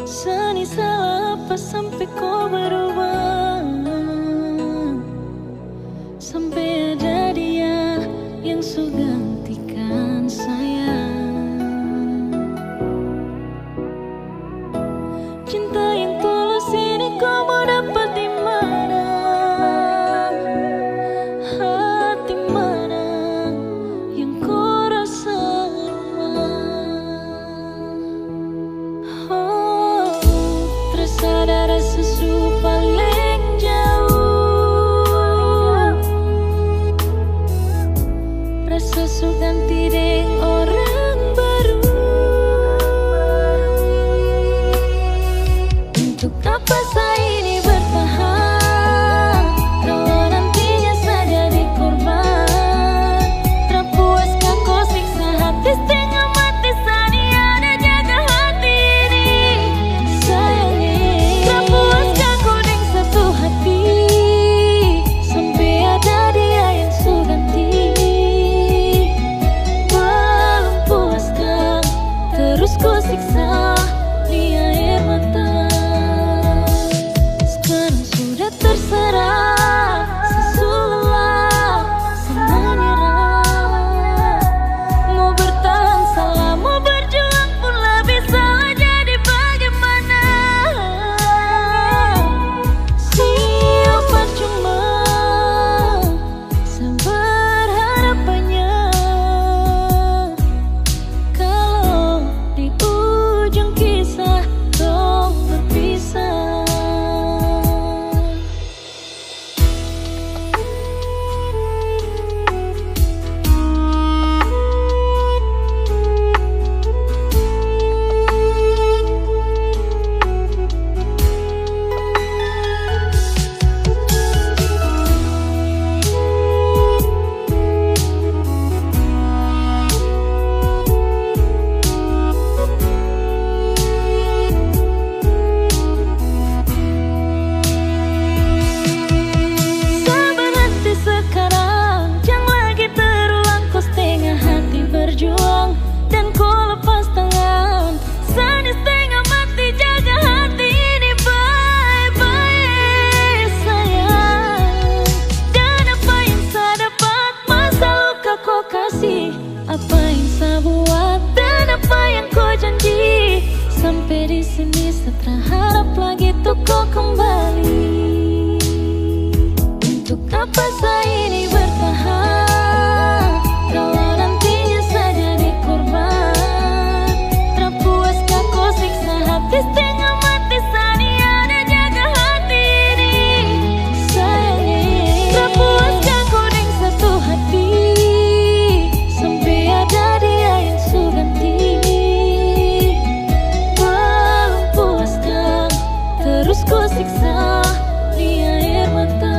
Sani salah apa sampai kau berubah, sampai ada dia yang sudah gantikan saya. Cinta yang tulus ini kau mau dapat di mana? Hati mana yang kau rasa lemah? Terasa ada rasa su paling jauh, rasa su ganti deng orang baru. Untuk apa saya ini bertahan kalau nantinya saya jadi korban? Terpuaskah kau siksa hati setengah mati saat ada jaga hati ini? Sayangnya terpuaskah kau dengan satu hati sampai ada dia yang su ganti? Belum puaskah terus kau siksa di air mata? Terserah, sesulah sama nyerah. Mau bertahan salah, mau berjuang pun lebih salah. Jadi bagaimana? Siapa cuma berharap banyak kalau di ujung kisah dong berpisah. Dan kau lepas tangan, sani setengah mati jaga hati ini baik-baik sayang. Dan apa yang saya dapat, masa luka kau kasih, apa yang saya buat dan apa yang kau janji. Sampai di sini saya terharap lagi tuh kau kembali. Untuk apa saya ini bertahan kalau nantinya saya jadi korban? Terpuaskah kau siksa hati setengah mati saat ada jaga hati ini? Sayangnya terpuaskah kau dengan satu hati sampai ada dia yang su ganti? Belum puaskah terus kau siksa di air mata?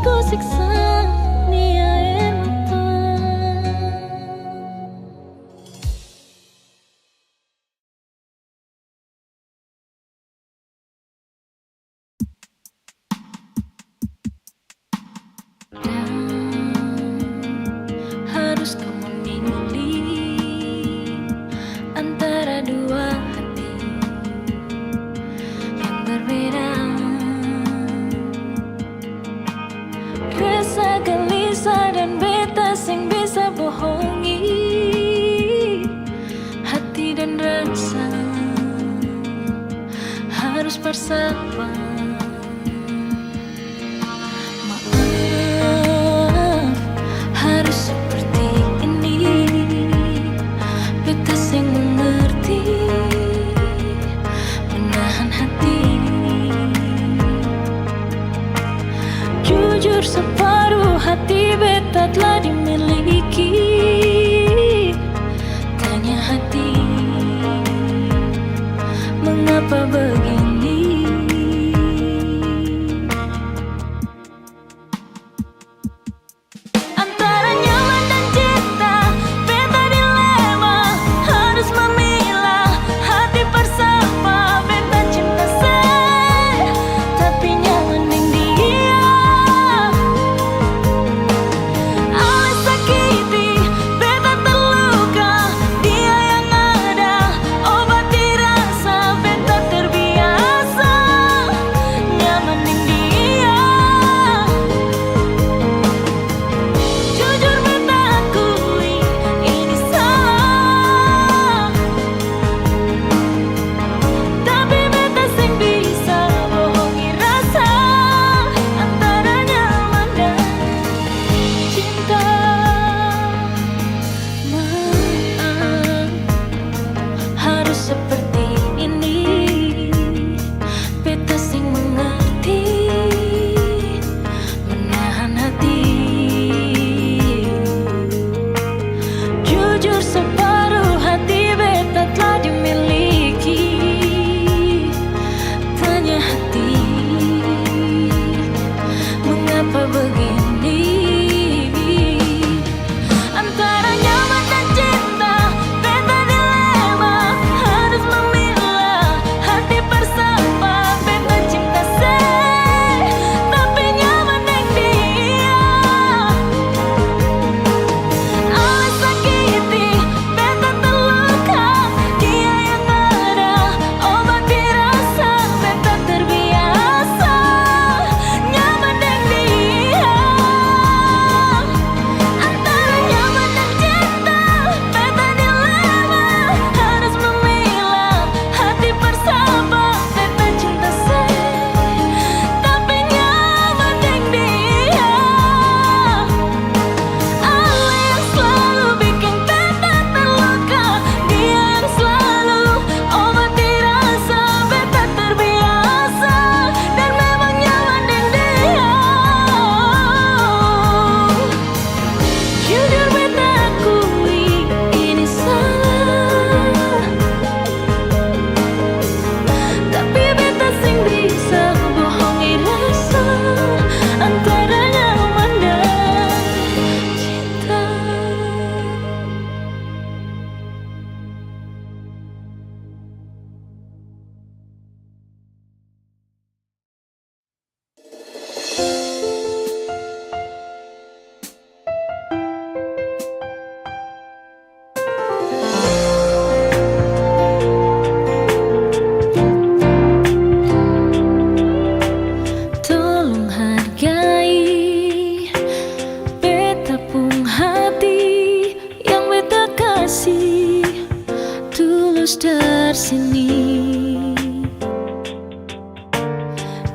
Kau siksa di air mata. Dan harus kau memilih antara dua hati yang berbeda. Rasa gelisah dan beta sing bisa bohongi hati dan rasa, harus bersama. Maaf, harus seperti ini. Beta sing mengerti, menahan hati. Jujur separuh hati beta telah dimiliki. Tanya hati, mengapa begini?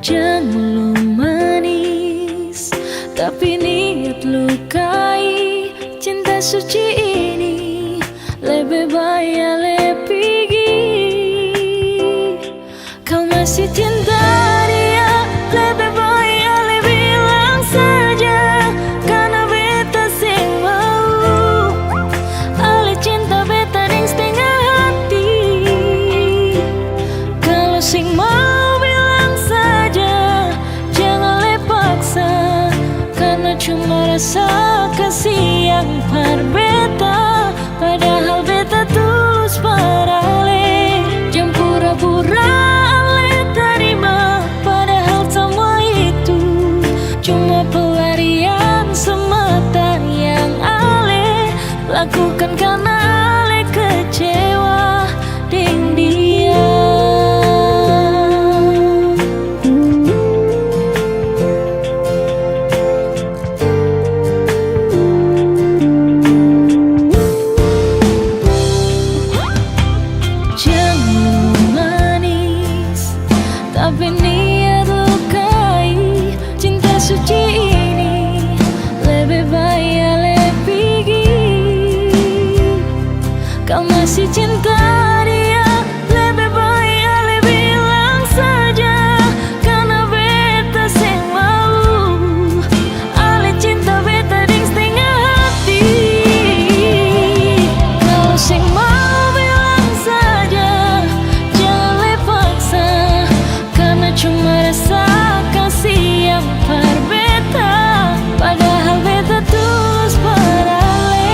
Jangan lu manis, tapi niat lukai. Cinta suci ini lebih baik lebih kau masih cinta dia, lebih baik le bilang saja, karena beta sing mau. Ale cinta beta ding setengah hati. Kalau sing mau bilang saja, jangan le paksa, karena cuma rasa kasih yang par beta. Padahal beta tulus parale, jangan pura-pura ale terima. Padahal semua itu cuma pelarian semata yang ale lakukan karena ale kecewa dengan dia. Tapi niat lukai. Cinta suci ini lebih baik lebih kau masih cinta dia, lebih baik le bilang saja, karena beta sing mau. Ale cinta beta ding setengah hati. Kalau sing mau bilang saja, jangan le paksa, cuma rasa kasih yang par beta. Padahal beta tulus parale,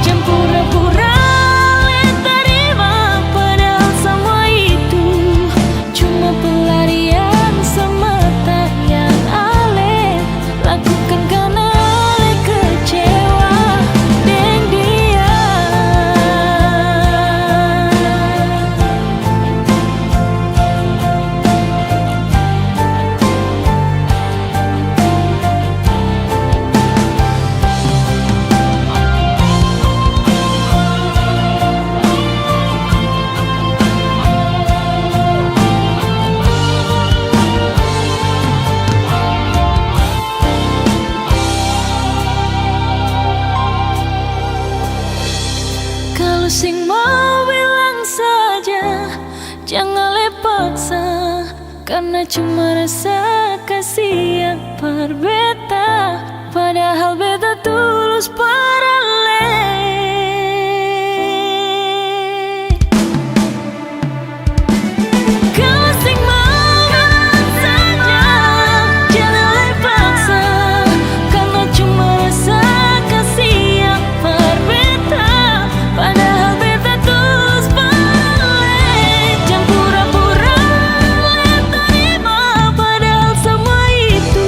jangan pura-pura le terima. Padahal semua itu cuma pelarian semata yang ale lakukan karena ale kecewa dengan dia. Kalau sing mau bilang saja, jangan le paksa, karena cuma rasa kasih yang par beta. Padahal beta tulus parale. Kalau sing mau bilang saja, jangan le paksa, karena cuma rasa kasih yang par beta. Padahal beta tulus parale, jangan pura-pura le terima. Padahal semua itu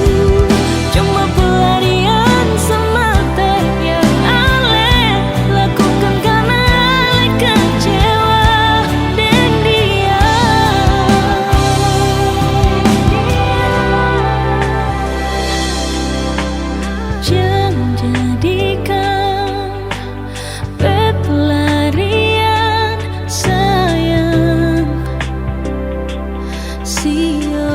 cuma pelarian semata yang ale lakukan karena ale kecewa dengan dia. Jangan jadikan pelarian sayang, sio.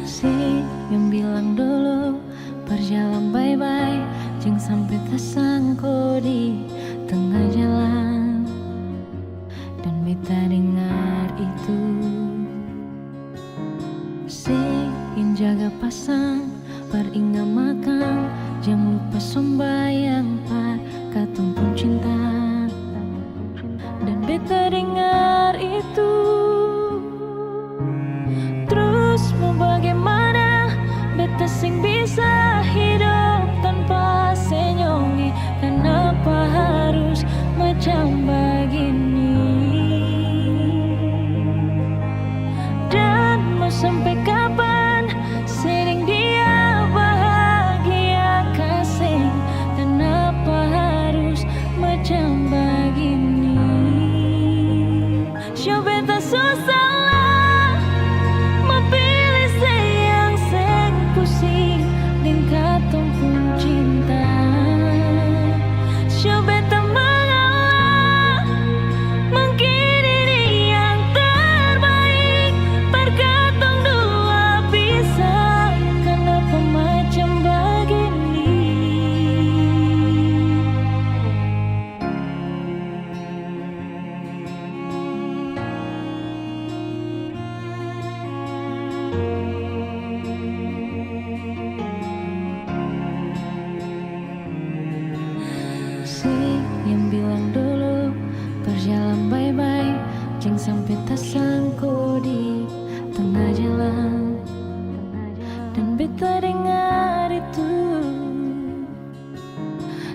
Si yang bilang dulu berjalan bye-bye, jangan sampai tersangkut di tengah jalan. Dan beta dengar itu, si yang jaga pasang beringat makan, jangan lupa sembahyang par katong pun cinta. Dan beta dengar itu, terus mau bagaimana beta sing bisa hidup tanpa senyongi. Kenapa harus macam begini? kasih yang bilang dulu berjalan bye-bye, jangan sampai tersangkut di tengah jalan. Dan beta dengar itu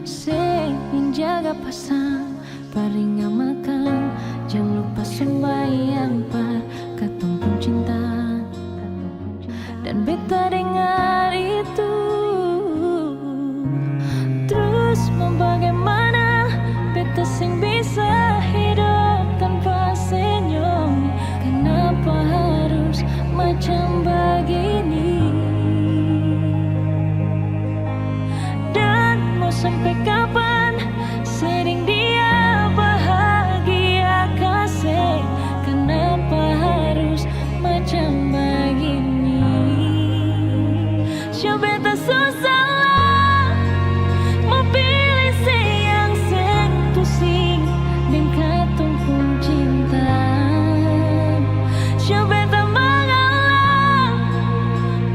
sing jaga pasang paling makan, jangan lupa sembahyang par katong pun cinta. Dan beta dengar itu terus mau bagaimana beta sing bisa hidup tanpa senyum. Kenapa harus macam begini? Dan mau sampai kapan sering dia bahagia kasih? Kenapa harus macam begini? Coba beta susah lah mau pilih yang sing pusing dan katong pun cinta. Coba beta mengalah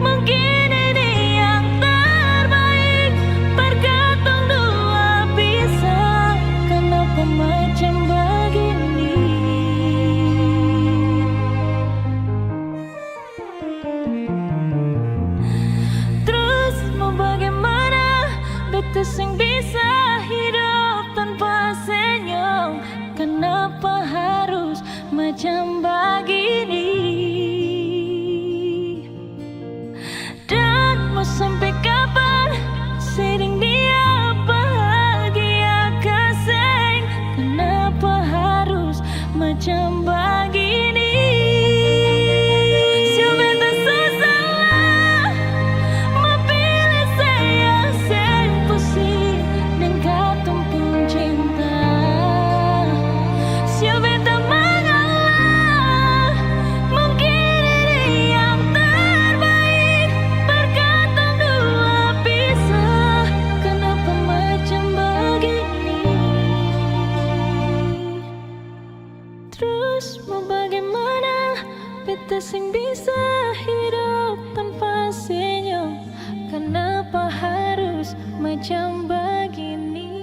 mungkin ini yang terbaik perkatong dua bisa. Kenapa macam begini? Terus mau bagaimana beta sing bisa hidup tanpa senyum? Kenapa harus macam begini? Dan mau sampai kapan sering dia bahagia kasih? Kenapa harus macam begini? Coba beta susah lah mau pilih yang sing pusing dan katong pun cinta. Coba beta mengalah mungkin ini yang terbaik perkatong dua bisa. Kenapa macam begini? Terus mau bagaimana beta sing bisa hidup tanpa senyum? Kenapa harus macam begini?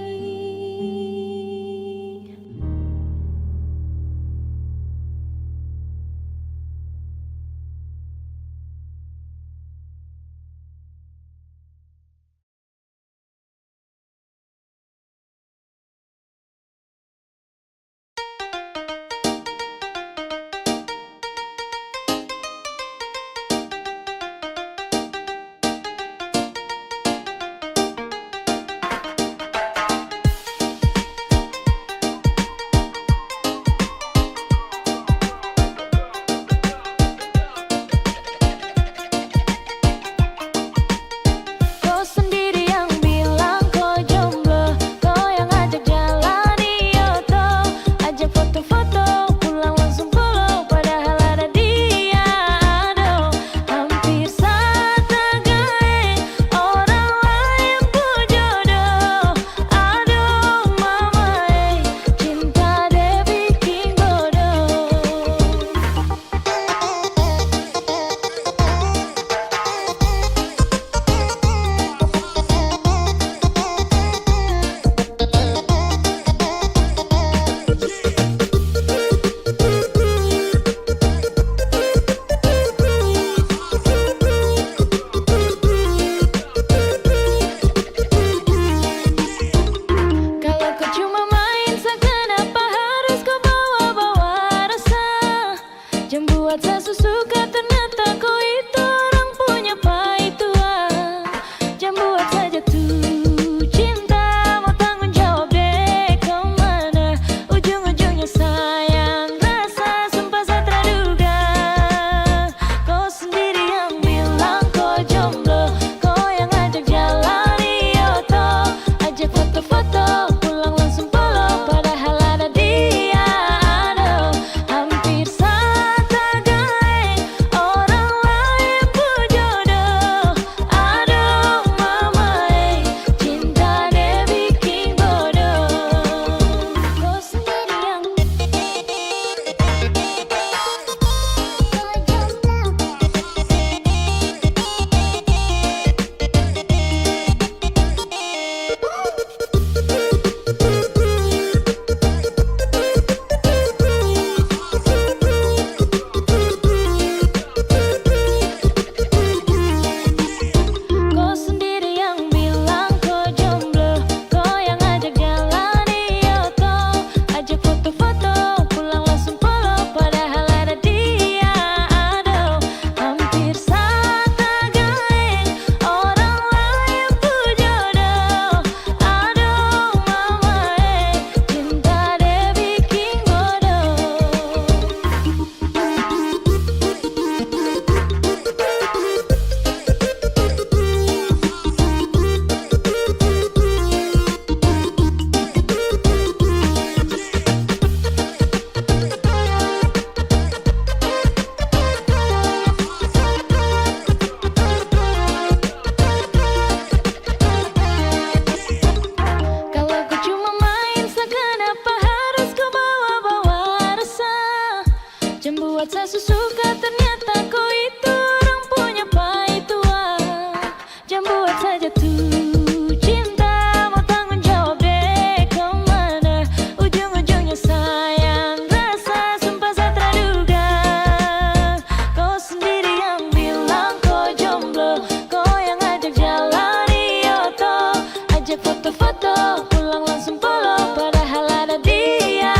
ajak foto-foto, pulang langsung follow, padahal ada dia.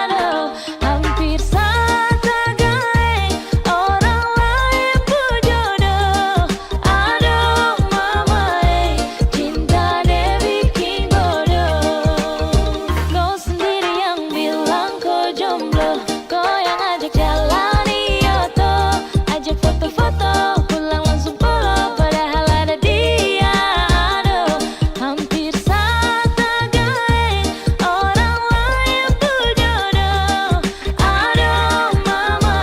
Aduh, hampir saja geng orang lain berjodoh. Aduh mama cinta dia bikin bodoh. Kau sendiri yang bilang kau jomblo, kau yang ajak jalan Yoto, ajak foto-foto, pulang langsung follow, padahal ada dia. Aduh, hampir saja geng orang lain berjodoh. Aduh mama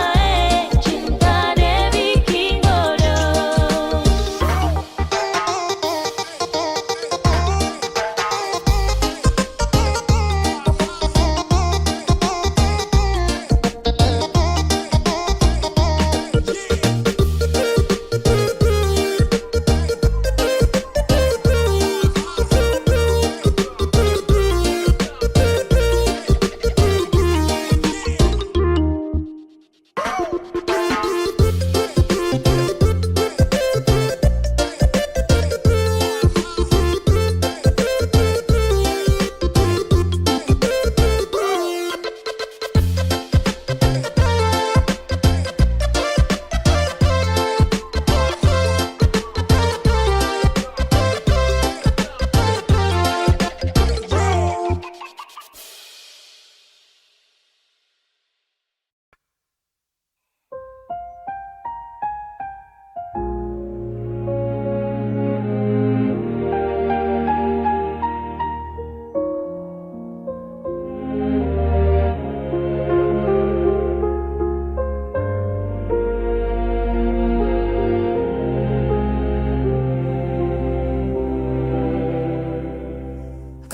cinta dia bikin bodoh.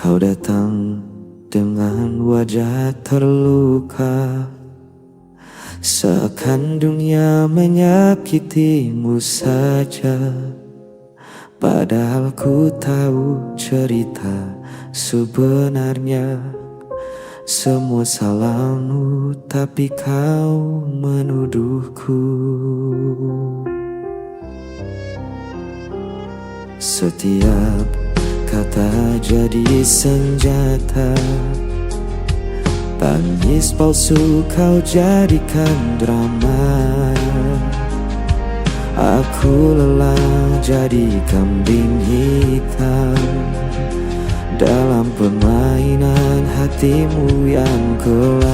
Kau datang dengan wajah terluka, seakan dunia menyakitimu saja. Padahal ku tahu cerita sebenarnya. Semua salahmu, tapi kau menuduhku. Setiap kata jadi senjata, tangis palsu kau jadikan drama. Aku lelah jadi kambing hitam dalam permainan hatimu yang gelap.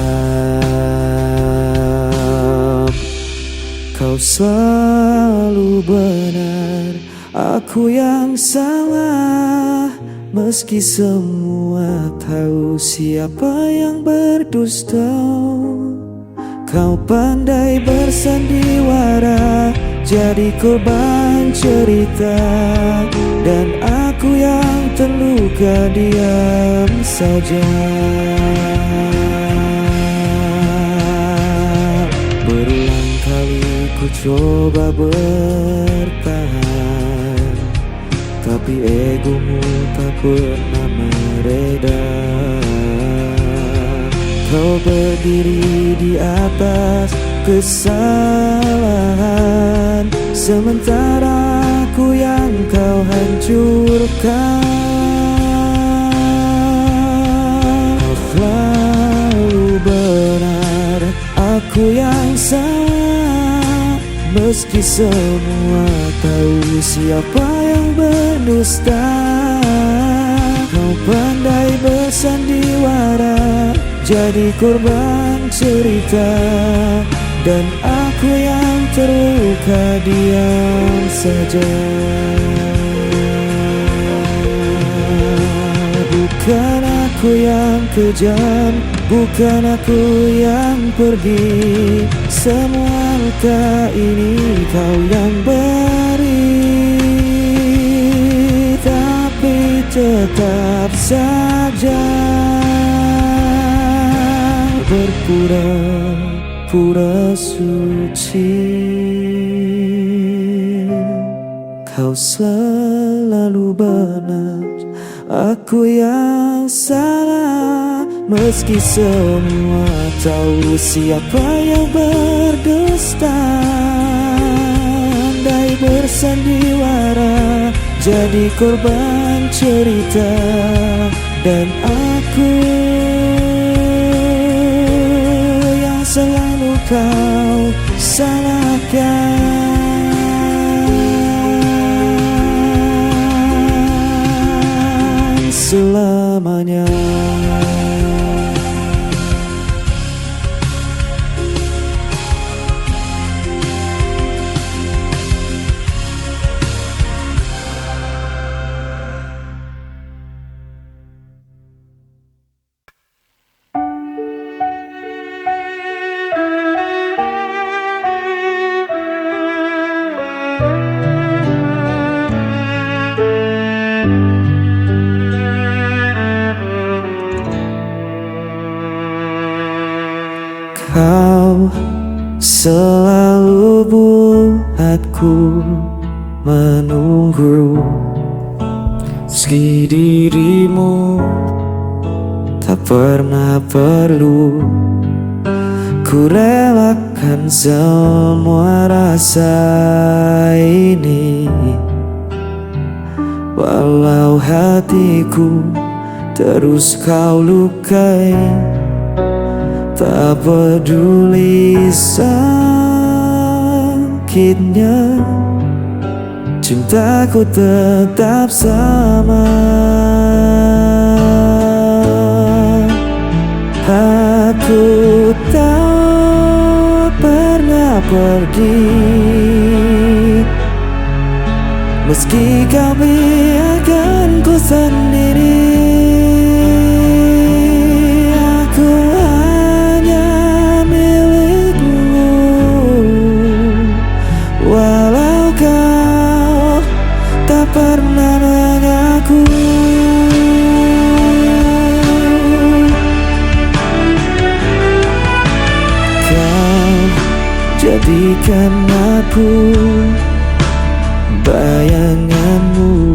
Kau selalu benar, aku yang salah. Meski semua tahu siapa yang berdusta, kau pandai bersandiwara, jadi korban cerita. Dan aku yang terluka diam saja. Berulang kali ku coba bertahan, tapi egomu tak pernah mereda. Kau berdiri di atas kesalahan, sementara aku yang kau hancurkan. Kau selalu benar, aku yang salah. Meski semua tahu siapa yang berdusta, kau pandai bersandiwara, jadi korban cerita. Dan aku yang terluka diam saja. Bukan aku yang kejam, bukan aku yang pergi. Semua luka ini kau yang beri, tapi tetap saja berpura-pura suci. Kau selalu benar, aku yang salah. Meski semua tahu siapa yang berdusta, andai bersandiwara, jadi korban cerita, dan aku yang selalu kau salahkan selamanya. Kau selalu buatku menunggu, meski dirimu tak pernah perlu. Ku relakan semua rasa ini, walau hatiku terus kau lukai. Tak peduli sakitnya, cintaku tetap sama. Aku tak pernah pergi, meski kau biarkan ku sendiri. Pernah mengaku kau jadikan aku bayanganmu,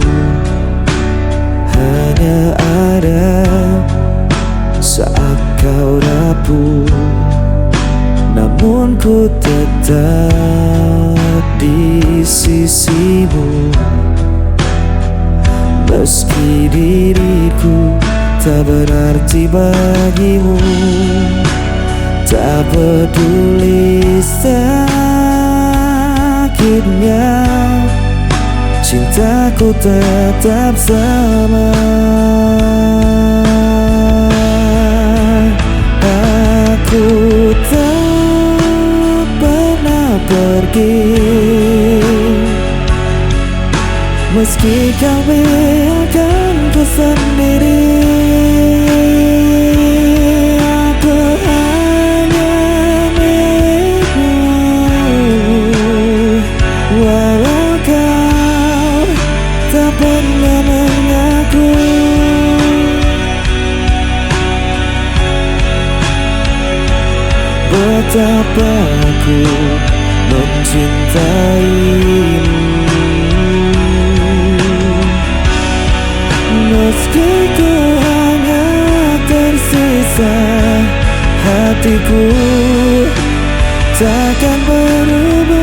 hanya ada saat kau rapuh, namun ku tetap di sisimu. Meski diriku tak berarti bagimu, tak peduli sakitnya, cintaku tetap sama. Aku tak pernah pergi, meski kau biarkan ku sendiri. Aku hanya milikmu, walau kau tak pernah mengaku. Betapa aku mencintaimu, meski ku hanya tersisa, hatiku takkan berubah.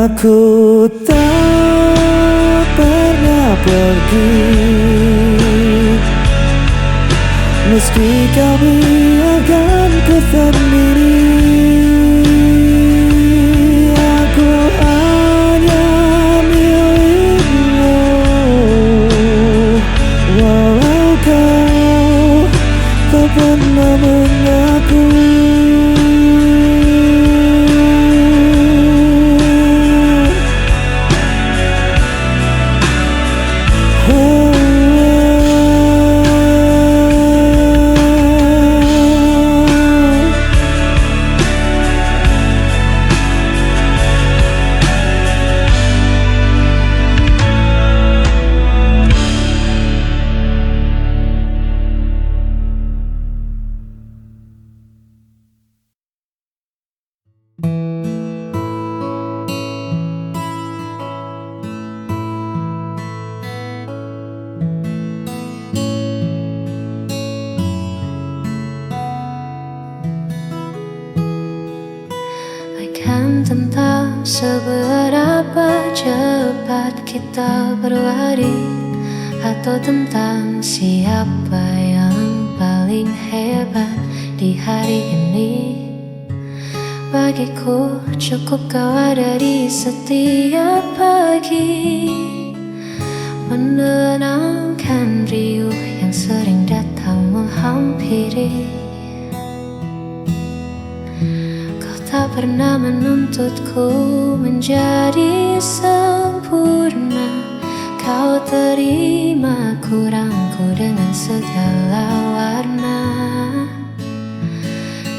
Aku tak pernah pergi, meski kau biarkan ku sendiri. Aku hanya milikmu, walau kau tak pernah mengaku. Bukan tentang seberapa cepat kita berlari, atau tentang siapa yang paling hebat di hari ini. Bagiku cukup kau ada di setiap pagi, menenangkan riuh yang sering datang menghampiri. Kau tak pernah menuntutku menjadi sempurna. Kau terima kurangku dengan segala warna.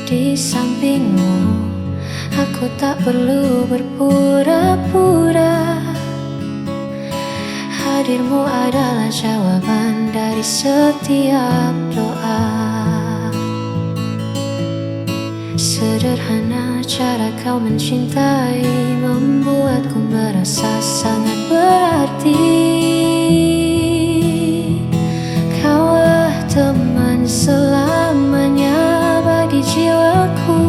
Di sampingmu aku tak perlu berpura-pura. Hadirmu adalah jawaban dari setiap doa. Sederhana cara kau mencintai, membuatku merasa sangat berarti. Kaulah teman selamanya bagi jiwaku,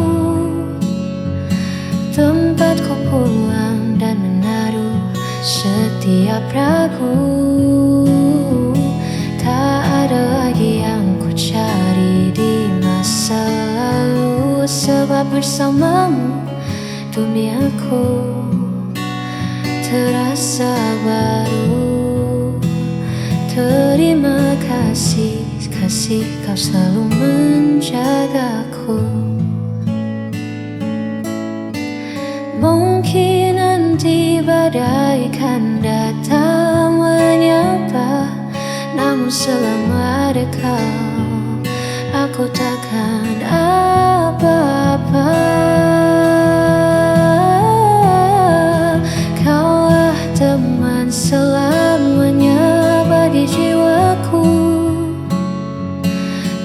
tempatku pulang dan menaruh setiap ragu. Tak ada lagi yang ku cari di masa lalu, sebab bersamamu duniaku terasa baru. Terima kasih, kasih kau selalu menjagaku. Mungkin nanti badai kan datang menyapa, namun selama ada kau, aku takkan apa-apa. Kaulah teman selamanya bagi jiwaku,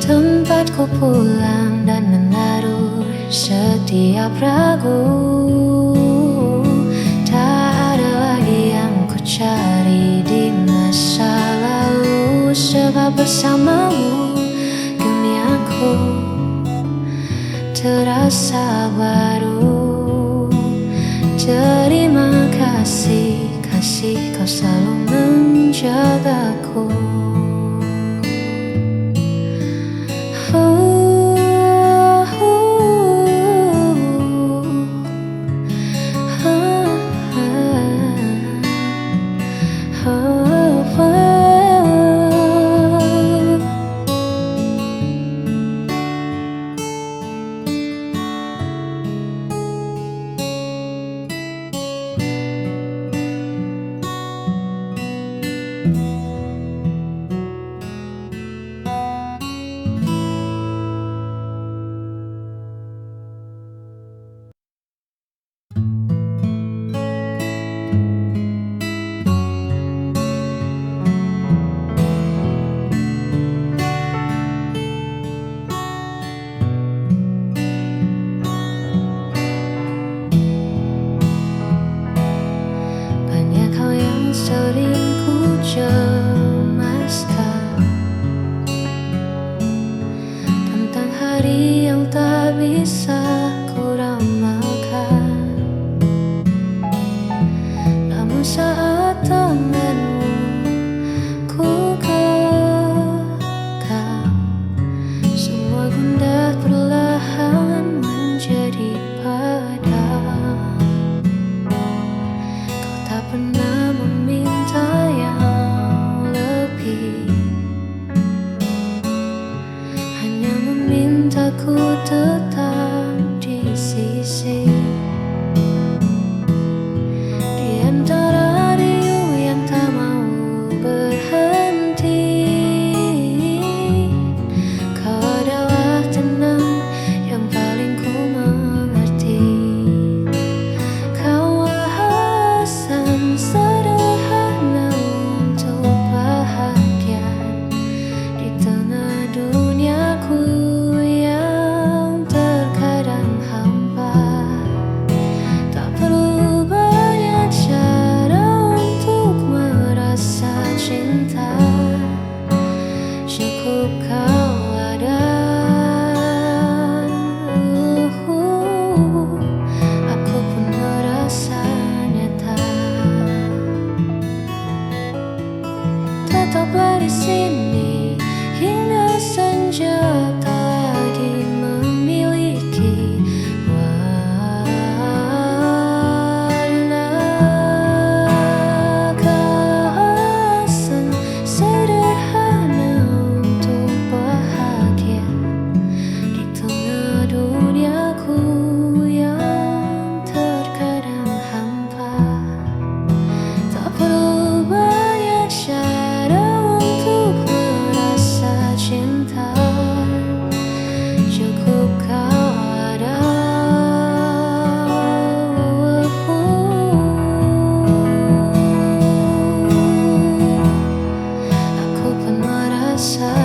tempatku pulang dan menaruh setiap ragu. Tak ada lagi yang ku cari di masa lalu, sebab bersamamu duniaku terasa baru. Terima kasih, kasih kau selalu menjagaku. rasa